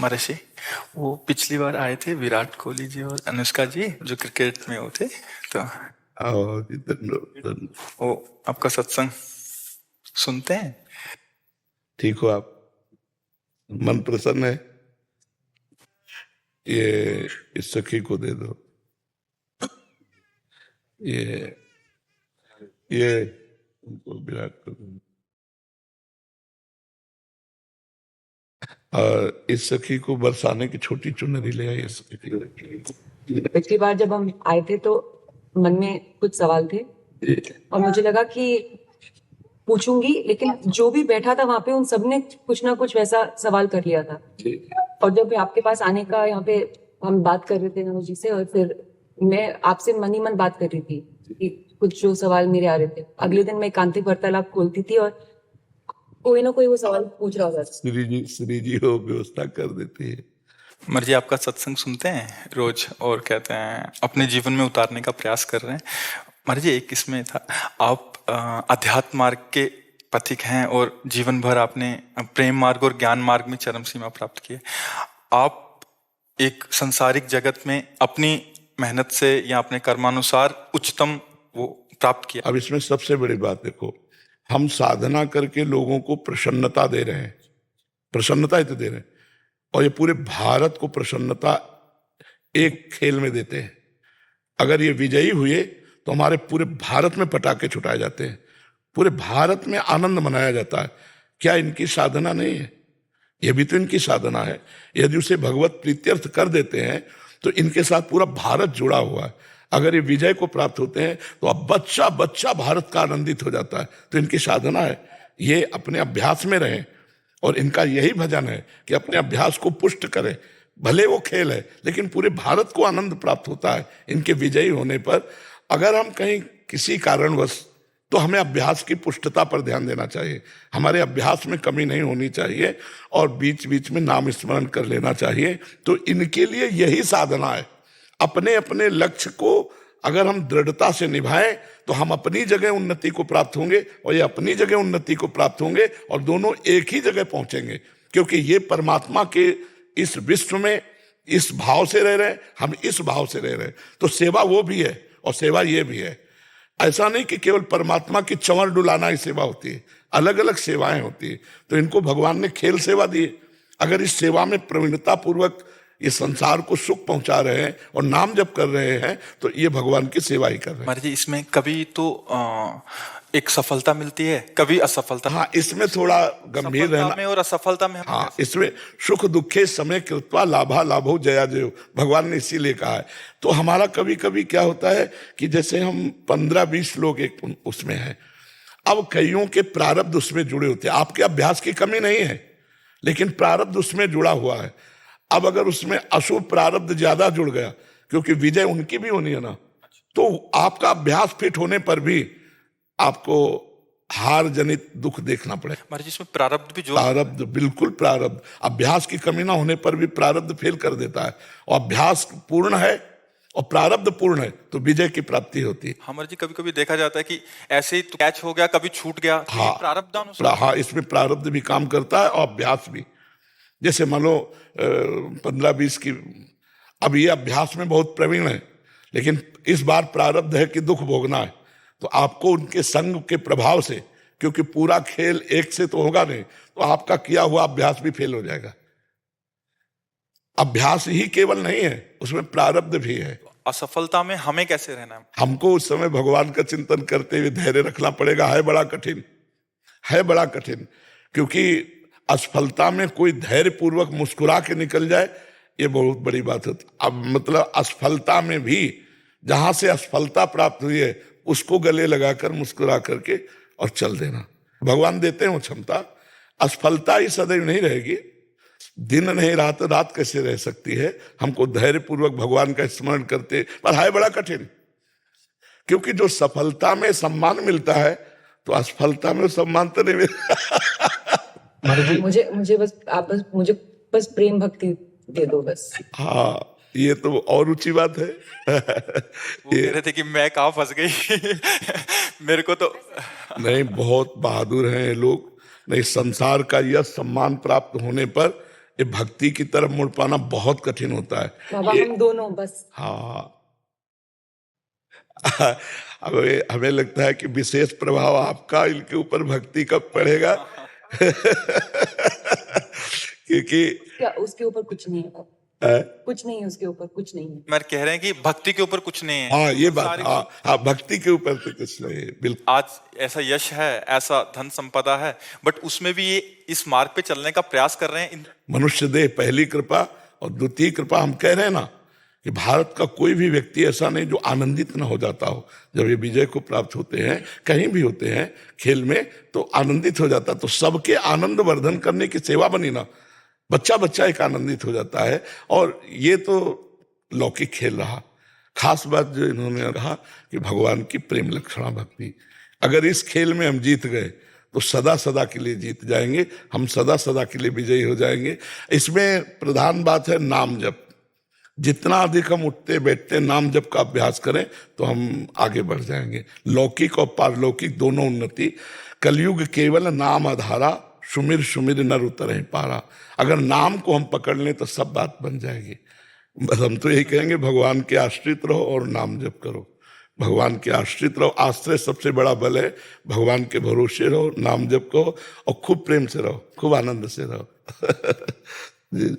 महर्षि, वो पिछली बार आए थे विराट कोहली जी और अनुष्का जी जो क्रिकेट में वो थे, तो आओ जी, धन्यवाद। वो आपका सत्संग सुनते हैं। ठीक हो आप? मन प्रसन्न है? ये इस सखी को दे दो। ये उनको विराट को दो। और इस सखी को बरसाने की छोटी चुनरी ले आई। इस सखी पिछली बार जब हम आए थे तो मन में कुछ सवाल थे और मुझे लगा कि पूछूंगी, लेकिन जो भी बैठा था वहां पे उन सबने कुछ ना कुछ वैसा सवाल कर लिया था। और जब आपके पास आने का यहाँ पे हम बात कर रहे थे नमो जी से, और फिर मैं आपसे मन ही मन बात कर रही थी कि कुछ जो सवाल मेरे आ रहे थे, अगले दिन मैं एकांतिक वार्तालाप खोलती थी और कोई ना कोई वो सवाल पूछ रहा होता था। श्री जी हो व्यवस्था कर देती है। महर्षि, आपका सत्संग सुनते हैं रोज और कहते हैं अपने जीवन में उतारने का प्रयास कर रहे हैं। महर्षि, एक इसमें था, आप अध्यात्म मार्ग के पथिक हैं और जीवन भर आपने प्रेम मार्ग और ज्ञान मार्ग में चरम सीमा प्राप्त की है। आप एक संसारिक जगत में अपनी मेहनत से या अपने कर्मानुसार उच्चतम वो प्राप्त किया। अब इसमें सबसे बड़ी बात देखो, हम साधना करके लोगों को प्रसन्नता दे रहे हैं, प्रसन्नता ही तो दे रहे हैं, और ये पूरे भारत को प्रसन्नता एक खेल में देते हैं। अगर ये विजयी हुए तो हमारे पूरे भारत में पटाखे छुटाए जाते हैं, पूरे भारत में आनंद मनाया जाता है। क्या इनकी साधना नहीं है? यह भी तो इनकी साधना है। यदि उसे भगवत प्रीत्यर्थ कर देते हैं तो इनके साथ पूरा भारत जुड़ा हुआ है। अगर ये विजय को प्राप्त होते हैं तो अब बच्चा बच्चा भारत का आनंदित हो जाता है। तो इनकी साधना है, ये अपने अभ्यास में रहें, और इनका यही भजन है कि अपने अभ्यास को पुष्ट करें। भले वो खेल है, लेकिन पूरे भारत को आनंद प्राप्त होता है इनके विजयी होने पर। अगर हम कहीं किसी कारणवश, तो हमें अभ्यास की पुष्टता पर ध्यान देना चाहिए। हमारे अभ्यास में कमी नहीं होनी चाहिए और बीच बीच में नाम स्मरण कर लेना चाहिए। तो इनके लिए यही साधना है। अपने अपने लक्ष्य को अगर हम दृढ़ता से निभाएं तो हम अपनी जगह उन्नति को प्राप्त होंगे और ये अपनी जगह उन्नति को प्राप्त होंगे, और दोनों एक ही जगह पहुंचेंगे। क्योंकि ये परमात्मा के इस विश्व में इस भाव से रह रहे हैं, हम इस भाव से रह रहे हैं। तो सेवा वो भी है और सेवा ये भी है। ऐसा नहीं कि केवल परमात्मा की चंवर डुलाना ही सेवा होती है, अलग अलग सेवाएं होती है। तो इनको भगवान ने खेल सेवा दी है। अगर इस सेवा में प्रवीणता पूर्वक ये संसार को सुख पहुंचा रहे हैं और नाम जप कर रहे हैं तो ये भगवान की सेवा ही कर रहे हैं। महर्षि, इसमें कभी तो एक सफलता मिलती है, कभी असफलता। हाँ, इसमें थोड़ा गंभीर रहना में और असफलता में। हाँ, इसमें सुख दुखे समय कृत्वा लाभा लाभो जया जयो, भगवान ने इसीलिए कहा है। तो हमारा कभी कभी क्या होता है कि जैसे हम 15-20 लोग एक उसमें हैं, अब कईयों के प्रारब्ध उसमें जुड़े होते हैं। आपके अभ्यास की कमी नहीं है, लेकिन प्रारब्ध उसमें जुड़ा हुआ है। अब अगर उसमें अशुभ प्रारब्ध ज्यादा जुड़ गया, क्योंकि विजय उनकी भी होनी है ना, तो आपका अभ्यास फिट होने पर भी आपको हार जनित दुख देखना पड़ेगा। महर्षि, इसमें प्रारब्ध भी जो प्रारब्ध, बिल्कुल प्रारब्ध, अभ्यास की कमी ना होने पर भी प्रारब्ध फेल कर देता है। और अभ्यास पूर्ण है और प्रारब्ध पूर्ण है तो विजय की प्राप्ति होती है। हमारे जी कभी कभी देखा जाता है कि ऐसे ही कैच हो गया, कभी छूट गया। हाँ, प्रारब्धानुसार। हाँ, इसमें प्रारब्ध भी काम करता है और अभ्यास भी। जैसे मान लो 15-20 की, अब ये अभ्यास में बहुत प्रवीण है, लेकिन इस बार प्रारब्ध है कि दुख भोगना है, तो आपको उनके संग के प्रभाव से, क्योंकि पूरा खेल एक से तो होगा नहीं, तो आपका किया हुआ अभ्यास भी फेल हो जाएगा। अभ्यास ही केवल नहीं है, उसमें प्रारब्ध भी है। असफलता में हमें कैसे रहना है? हमको उस समय भगवान का चिंतन करते हुए धैर्य रखना पड़ेगा। है बड़ा कठिन, है बड़ा कठिन, क्योंकि असफलता में कोई धैर्य पूर्वक मुस्कुरा के निकल जाए, ये बहुत बड़ी बात होती। अब मतलब असफलता में भी जहां से असफलता प्राप्त हुई है उसको गले लगाकर मुस्कुरा करके और चल देना। भगवान देते हैं वो क्षमता। असफलता ही सदैव नहीं रहेगी, दिन नहीं रात, रात कैसे रह सकती है। हमको धैर्य पूर्वक भगवान का स्मरण करते, पर है बड़ा कठिन, क्योंकि जो सफलता में सम्मान मिलता है तो असफलता में सम्मान तो नहीं मिलता। मुझे बस आप मुझे बस प्रेम भक्ति दे दो बस। हाँ, ये तो और ऊंची बात है। वो कह रहे थे कि मैं कहाँ फंस गई। मेरे को तो नहीं, बहुत बहादुर हैं ये लोग। नहीं, संसार का यह सम्मान प्राप्त होने पर ये भक्ति की तरफ मुड़ पाना बहुत कठिन होता है। बाबा हम दोनों बस। हाँ हमें लगता है कि विशेष प्रभाव आपका इनके ऊपर भक्ति कब पड़ेगा क्योंकि क्या उसके ऊपर कुछ नहीं है, कुछ नहीं है उसके ऊपर, कुछ नहीं है। मैं कह रहे हैं कि भक्ति के ऊपर कुछ नहीं है। हाँ ये बात, सारी हाँ भक्ति के ऊपर तो कुछ नहीं है, बिल्कुल। आज ऐसा यश है, ऐसा धन संपदा है, बट उसमें भी ये इस मार्ग पे चलने का प्रयास कर रहे हैं। मनुष्य देह पहली कृपा और द्वितीय कृपा। हम कह रहे हैं ना कि भारत का कोई भी व्यक्ति ऐसा नहीं जो आनंदित न हो जाता हो जब ये विजय को प्राप्त होते हैं, कहीं भी होते हैं खेल में, तो आनंदित हो जाता। तो सबके आनंद वर्धन करने की सेवा बनी ना, बच्चा बच्चा एक आनंदित हो जाता है। और ये तो लौकिक खेल रहा। खास बात जो इन्होंने कहा कि भगवान की प्रेम लक्षणा भक्ति, अगर इस खेल में हम जीत गए तो सदा सदा के लिए जीत जाएंगे, हम सदा सदा के लिए विजयी हो जाएंगे। इसमें प्रधान बात है नाम जप। जितना अधिक हम उठते बैठते नाम जप का अभ्यास करें तो हम आगे बढ़ जाएंगे। लौकिक और पारलौकिक दोनों उन्नति। कलयुग केवल नाम आधारा, सुमिर सुमिर नर उतरे पारा। अगर नाम को हम पकड़ लें तो सब बात बन जाएगी। बस हम तो यही कहेंगे, भगवान के आश्रित रहो और नाम जप करो। भगवान के आश्रित रहो, आश्रय सबसे बड़ा बल है। भगवान के भरोसे रहो, नाम जप करो और खूब प्रेम से रहो, खूब आनंद से रहो जी।